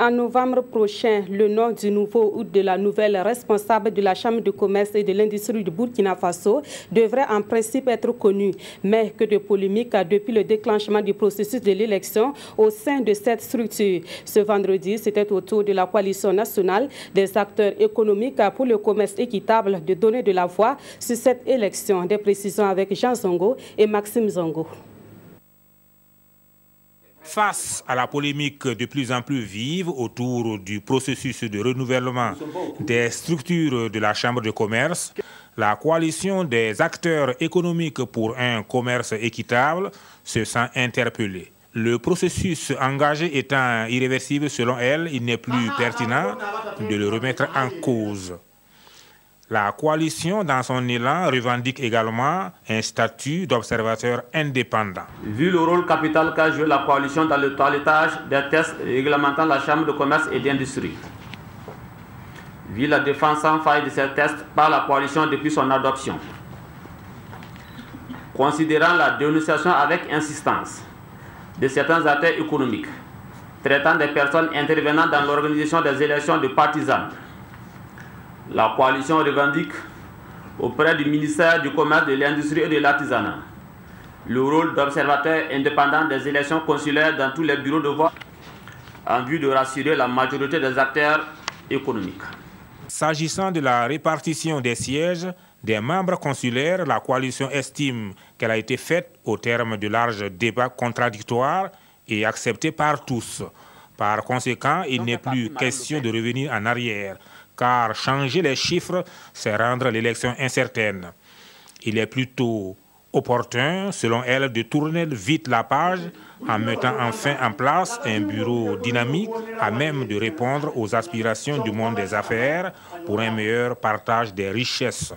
En novembre prochain, le nom du nouveau ou de la nouvelle responsable de la Chambre de commerce et de l'industrie du Burkina Faso devrait en principe être connu, mais que de polémiques depuis le déclenchement du processus de l'élection au sein de cette structure. Ce vendredi, c'était au tour de la coalition nationale des acteurs économiques pour le commerce équitable de donner de la voix sur cette élection. Des précisions avec Jean Zongo et Maxime Zongo. Face à la polémique de plus en plus vive autour du processus de renouvellement des structures de la Chambre de commerce, la coalition des acteurs économiques pour un commerce équitable se sent interpellée. Le processus engagé étant irréversible selon elle, il n'est plus pertinent de le remettre en cause. La coalition, dans son élan, revendique également un statut d'observateur indépendant. Vu le rôle capital qu'a joué la coalition dans le toilettage des tests réglementant la Chambre de commerce et d'industrie, vu la défense sans faille de ces tests par la coalition depuis son adoption, considérant la dénonciation avec insistance de certains acteurs économiques, traitant des personnes intervenant dans l'organisation des élections de partisans, la coalition revendique auprès du ministère du Commerce, de l'Industrie et de l'Artisanat le rôle d'observateur indépendant des élections consulaires dans tous les bureaux de vote en vue de rassurer la majorité des acteurs économiques. S'agissant de la répartition des sièges des membres consulaires, la coalition estime qu'elle a été faite au terme de larges débats contradictoires et acceptés par tous. Par conséquent, il n'est plus question de revenir en arrière, car changer les chiffres, c'est rendre l'élection incertaine. Il est plutôt opportun, selon elle, de tourner vite la page en mettant enfin en place un bureau dynamique à même de répondre aux aspirations du monde des affaires pour un meilleur partage des richesses.